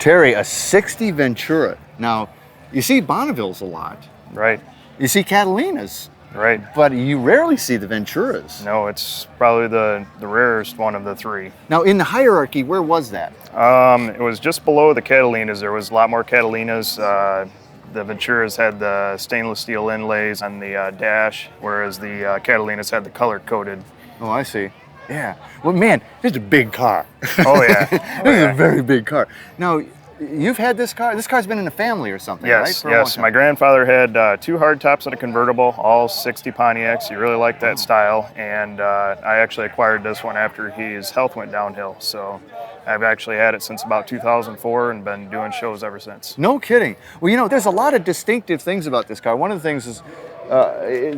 Terry, a 60 Ventura. Now, you see Bonnevilles a lot. Right. You see Catalinas. Right. But you rarely see the Venturas. No, it's probably the rarest one of the three. Now, in the hierarchy, where was that? It was just below the Catalinas. There was a lot more Catalinas. The Venturas had the stainless steel inlays on the dash, whereas the Catalinas had the color-coded. Oh, I see. Yeah. Well, man, this is a big car. Oh, yeah. This is a very big car. Now, you've had this car? This car's been in the family or something, right? Yes, yes. My grandfather had 2 hardtops and a convertible, all 60 Pontiacs. He really liked that style, and I actually acquired this one after his health went downhill. So I've actually had it since about 2004 and been doing shows ever since. No kidding. Well, you know, there's a lot of distinctive things about this car. One of the things is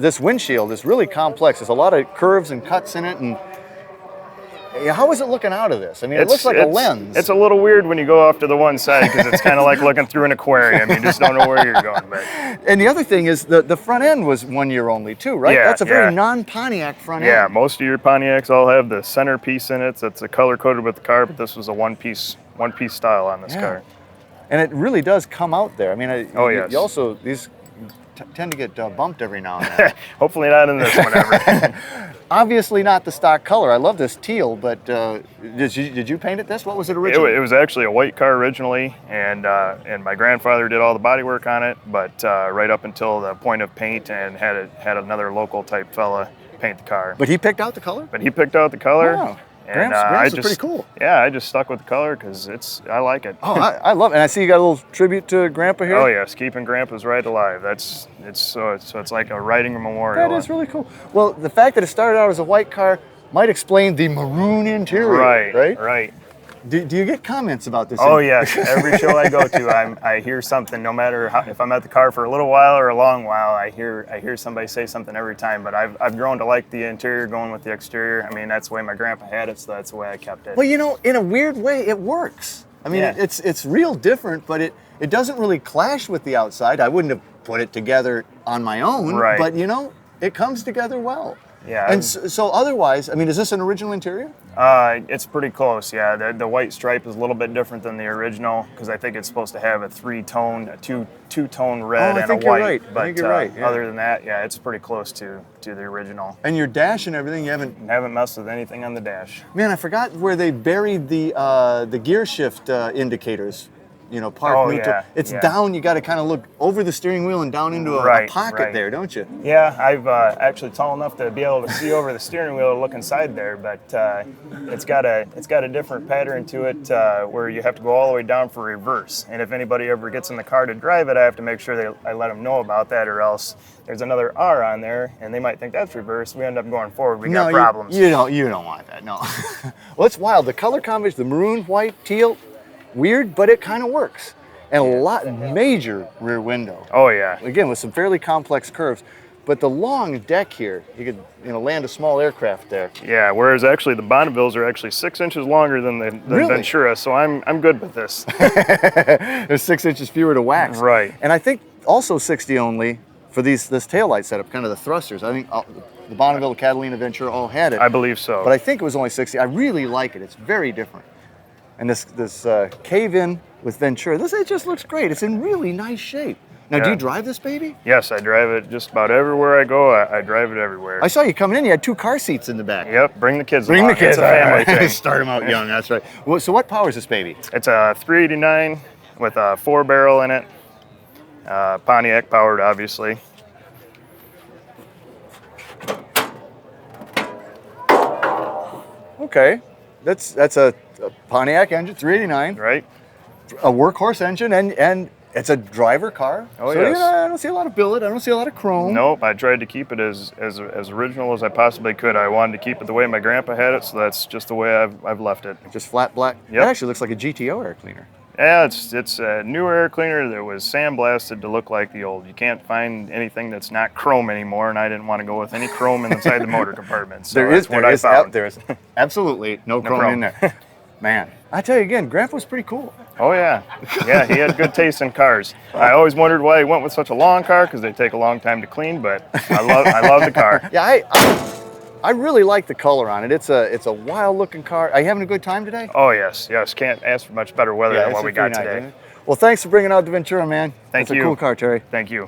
this windshield is really complex. There's a lot of curves and cuts in it, and how is it looking out of this? I mean, it looks like a lens. It's a little weird when you go off to the one side because it's kind of like looking through an aquarium. You just don't know where you're going. But. And the other thing is the front end was 1 year only too, right? Yeah, that's a very non-Pontiac front end. Yeah, most of your Pontiacs all have the centerpiece in it. That's color-coded with the car, but this was a one-piece style on this car. And it really does come out there. I mean, yes. You also, these tend to get bumped every now and then. Hopefully not in this one ever. Obviously not the stock color. I love this teal, but did you paint it this? What was it originally? It was actually a white car originally, and my grandfather did all the body work on it, but right up until the point of paint, and had another local type fella paint the car. But he picked out the color? But he picked out the color. Wow. And Gramps is pretty cool. Yeah, I just stuck with the color because I like it. Oh, I love it. And I see you got a little tribute to Grandpa here. Oh yes, keeping Grandpa's right alive. It's like a writing memorial. That is really cool. Well, the fact that it started out as a white car might explain the maroon interior. Right. Do you get comments about this? Oh yes, every show I go to, I hear something. No matter if I'm at the car for a little while or a long while, I hear somebody say something every time. But I've grown to like the interior going with the exterior. I mean, that's the way my grandpa had it, so that's the way I kept it. Well, you know, in a weird way, it works. I mean, it's real different, but it doesn't really clash with the outside. I wouldn't have put it together on my own, right. But you know, it comes together well. Yeah. And so otherwise, I mean, is this an original interior? It's pretty close, yeah. The white stripe is a little bit different than the original because I think it's supposed to have a two-tone red and a white. Right. But I think you're right. Yeah. Other than that, yeah, it's pretty close to the original. And your dash and everything, you haven't messed with anything on the dash. Man, I forgot where they buried the gear shift indicators. You know, park neutral. Yeah, it's down. You got to kind of look over the steering wheel and down into a pocket there, don't you? Yeah, I've actually tall enough to be able to see over the steering wheel and look inside there, but it's got a different pattern to it where you have to go all the way down for reverse. And if anybody ever gets in the car to drive it, I have to make sure I let them know about that, or else there's another R on there, and they might think that's reverse. We end up going forward. We got problems. You don't want that. No. Well, it's wild. The color combination, the maroon, white, teal. Weird, but it kind of works. And a lot major rear window. Oh yeah. Again, with some fairly complex curves. But the long deck here, you could land a small aircraft there. Yeah, whereas actually the Bonnevilles are actually 6 inches longer than the Ventura, so I'm good with this. There's 6 inches fewer to wax. Right. And I think also 60 only for this taillight setup, kind of the thrusters. I think the Bonneville, Catalina, Ventura all had it. I believe so. But I think it was only 60. I really like it. It's very different. And this cave-in with Ventura, it just looks great. It's in really nice shape. Now, do you drive this baby? Yes, I drive it just about everywhere I go. I drive it everywhere. I saw you coming in. You had 2 car seats in the back. Yep, bring the kids along. It's a family thing. Start them out young, that's right. Well, so what power is this baby? It's a 389 with a 4-barrel in it. Pontiac powered, obviously. Okay. That's a Pontiac engine, 389. Right. A workhorse engine, and it's a driver car. Oh, so, yes. I don't see a lot of billet. I don't see a lot of chrome. Nope. I tried to keep it as original as I possibly could. I wanted to keep it the way my grandpa had it, so that's just the way I've left it. Just flat black. Yep. That actually looks like a GTO air cleaner. Yeah, it's a newer air cleaner that was sandblasted to look like the old. You can't find anything that's not chrome anymore, and I didn't want to go with any chrome inside the motor compartment. So there is absolutely no No chrome in there. Man, I tell you again, Grandpa's pretty cool. Oh yeah, yeah, he had good taste in cars. I always wondered why he went with such a long car because they take a long time to clean, but I love the car. Yeah, I really like the color on it. It's a wild looking car. Are you having a good time today? Oh yes, yes. Can't ask for much better weather than what we got today. Well, thanks for bringing out the Ventura, man. Thank It's you. a cool car, Terry. Thank you.